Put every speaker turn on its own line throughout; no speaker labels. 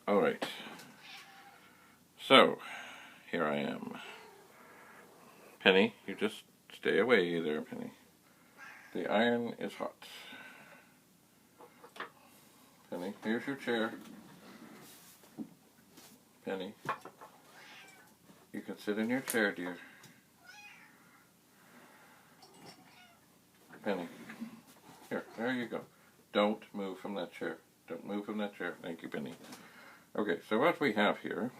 Alright, so here I am. Penny, you just stay away there, Penny. The iron is hot. Penny, here's your chair. Penny, you can sit in your chair, dear. Penny, here, there you go. Don't move from that chair. Don't move from that chair. Thank you, Penny. Okay, so what we have here,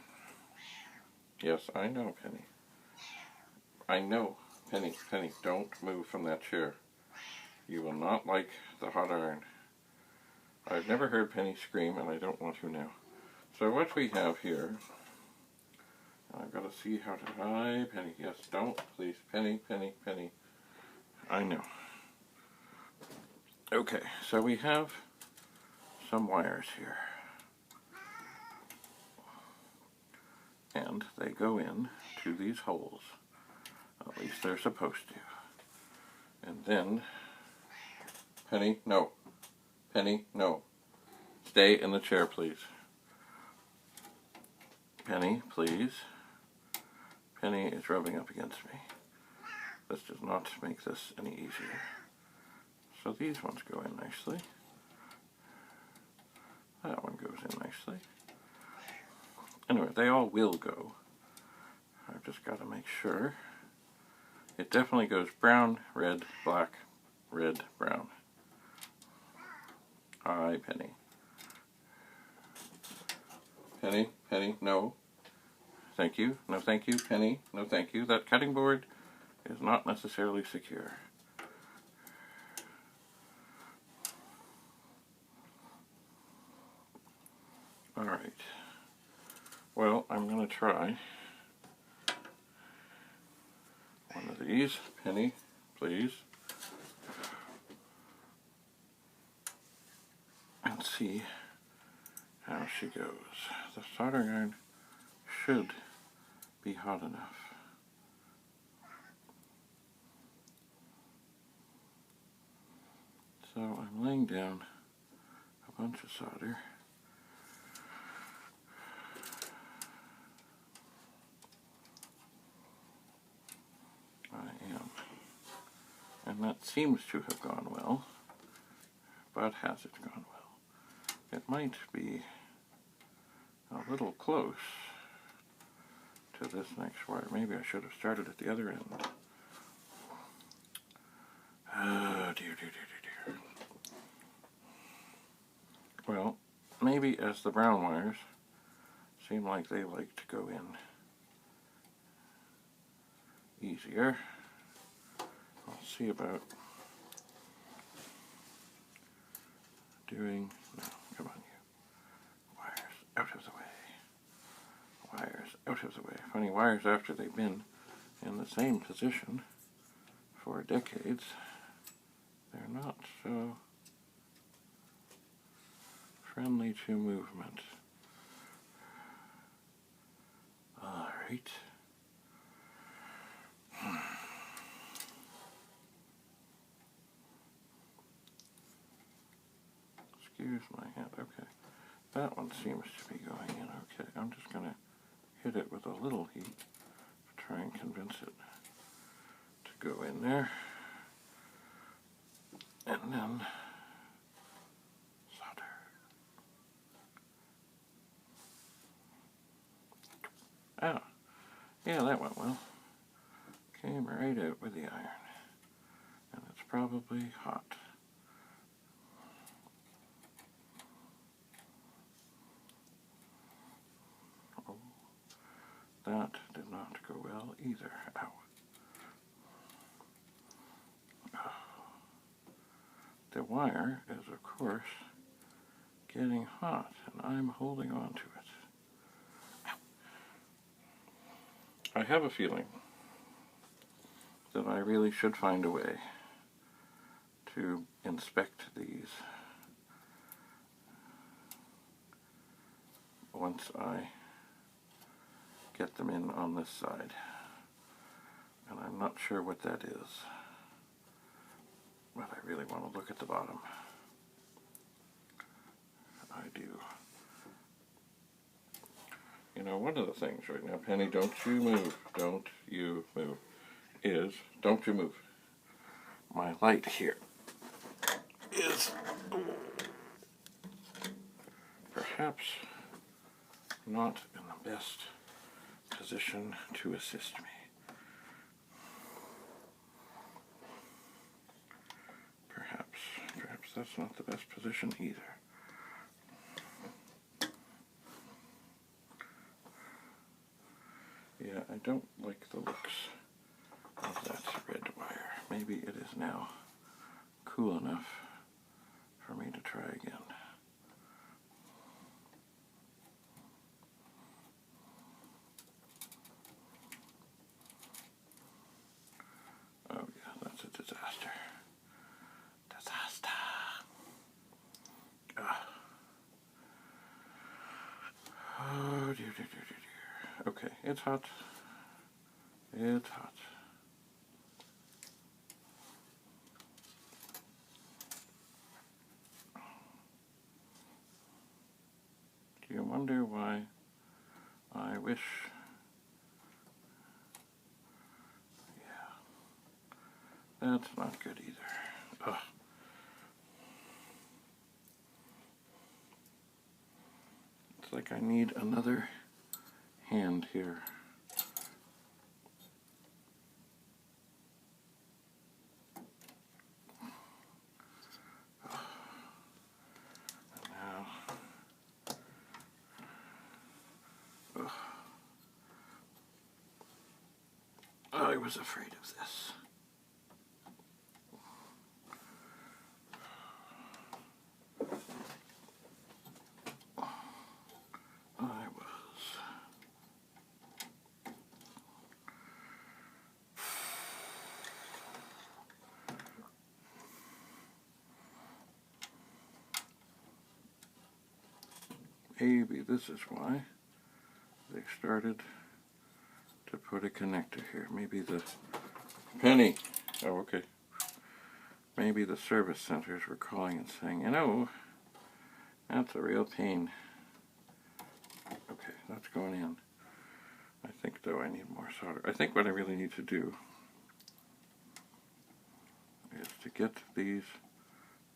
yes, I know, Penny. I know, Penny, Penny, don't move from that chair. You will not like the hot iron. I've never heard Penny scream, and I don't want to now. So what we have here, I've got to see how to, hi, Penny, yes, don't, please, Penny, Penny, Penny. I know. Okay, so we have some wires here. And they go in to these holes. At least they're supposed to. And then, Penny, no. Penny, no. Stay in the chair, please. Penny, please. Penny is rubbing up against me. This does not make this any easier. So these ones go in nicely. That one goes in nicely. Anyway, they all will go. I've just got to make sure. It definitely goes brown, red, black, red, brown. Hi, Penny. Penny, Penny, no. Thank you. No, thank you. Penny, no, thank you. That cutting board is not necessarily secure. Alright. Well, I'm going to try one of these. Penny, please. And see how she goes. The soldering iron should be hot enough. So I'm laying down a bunch of solder. I am. And that seems to have gone well. But has it gone well? It might be a little close to this next wire. Maybe I should have started at the other end. Oh, dear, dear, dear, dear, dear. Well, maybe as the brown wires seem like they like to go in easier. I'll see about doing, no, come on you. Wires out of the way. Wires out of the way. Funny, wires after they've been in the same position for decades, they're not so friendly to movement. Alright. Excuse my hand. Okay. That one seems to be going in okay. I'm just going to hit it with a little heat to try and convince it to go in there. And then solder. Ah, yeah, that went well. Came right out with the iron. And it's probably hot. Oh, that did not go well either. Ow. The wire is, of course, getting hot, and I'm holding on to it. I have a feeling that I really should find a way to inspect these once I get them in on this side. And I'm not sure what that is. But I really want to look at the bottom. I do. You know, one of the things right now, Penny, don't you move, don't you move, is don't you move. My light here is perhaps not in the best position to assist me. Perhaps that's not the best position either. Yeah, I don't like the looks of that red wire. Maybe it is now cool enough for me to try again. Oh yeah, that's a disaster. Disaster. Oh dear, dear, dear, dear, dear. Okay, it's hot. It's hot. Do you wonder why I wish? Yeah, that's not good either. Ugh. It's like I need another hand here. I was afraid of this. I was. Maybe this is why they started to put a connector here. Maybe the Penny. Oh, okay. Maybe the service centers were calling and saying, you know, that's a real pain. Okay, that's going in. I think, though, I need more solder. I think what I really need to do is to get these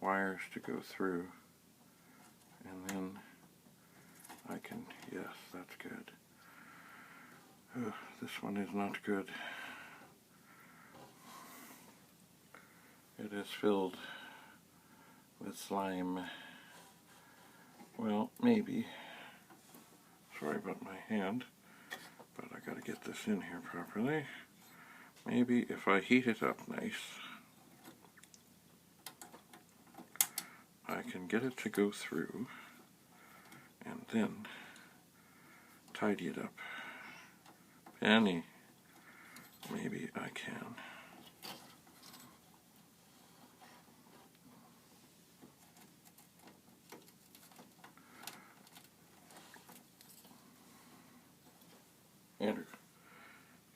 wires to go through, and then I can, yes, that's good. Ugh, this one is not good. It is filled with slime. Well, maybe. Sorry about my hand, but I gotta get this in here properly. Maybe if I heat it up nice, I can get it to go through and then tidy it up. Penny, maybe I can.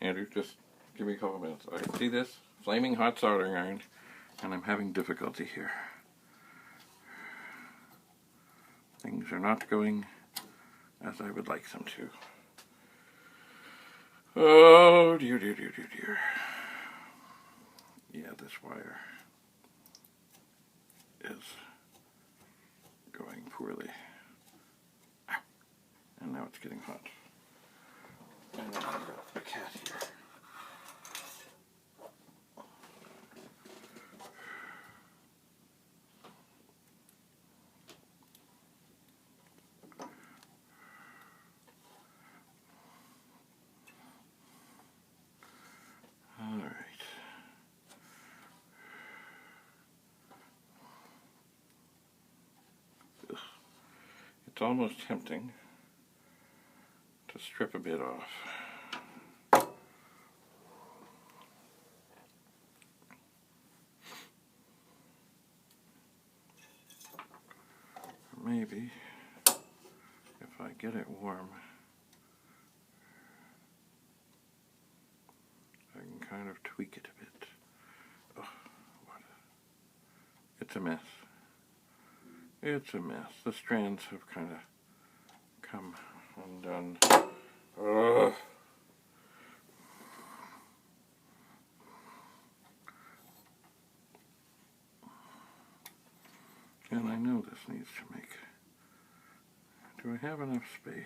Andrew, just give me a couple minutes. I see this flaming hot soldering iron, and I'm having difficulty here. Things are not going as I would like them to. Oh dear, dear, dear, dear, dear. Yeah, this wire is going poorly. Ow. And now it's getting hot. And then I've got a cat here. All right. Ugh. It's almost tempting to strip a bit off. Maybe if I get it warm, I can kind of tweak it a bit. Oh, it's a mess. It's a mess. The strands have kind of come undone. needs to make. Do I have enough space?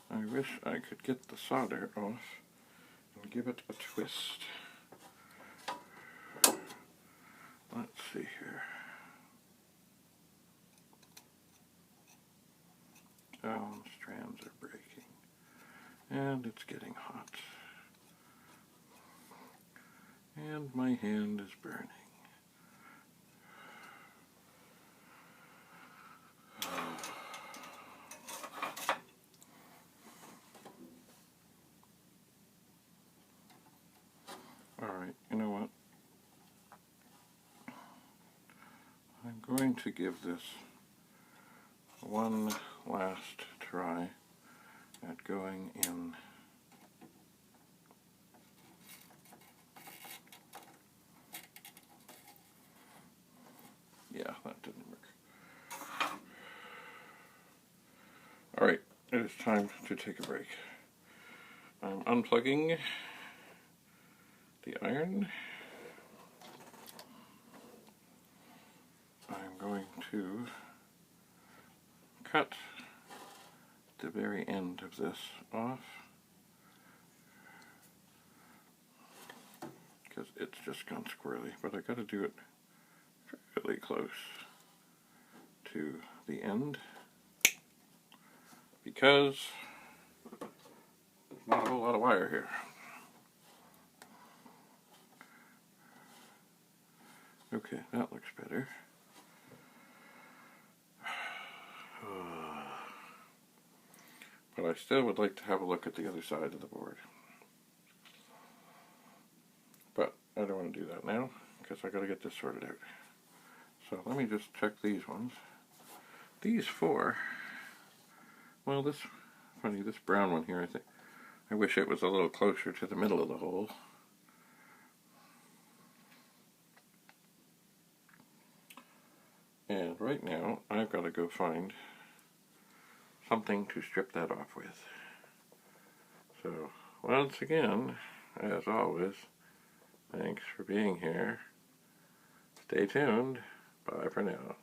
I wish I could get the solder off and give it a twist. Let's see here. Oh, the strands are breaking. And it's getting hot. And my hand is burning. Alright, you know what? I'm going to give this one last try at going in. Yeah, that didn't work. Alright, it is time to take a break. I'm unplugging the iron. I'm going to cut the very end of this off because it's just gone squirrely, but I got to do it fairly close to the end because there's not a whole lot of wire here. Okay, that looks better. But I still would like to have a look at the other side of the board. But I don't want to do that now because I got to get this sorted out. So let me just check these ones. These four, well, this brown one here, I wish it was a little closer to the middle of the hole. And right now, I've got to go find something to strip that off with. So, once again, as always, thanks for being here. Stay tuned. Bye for now.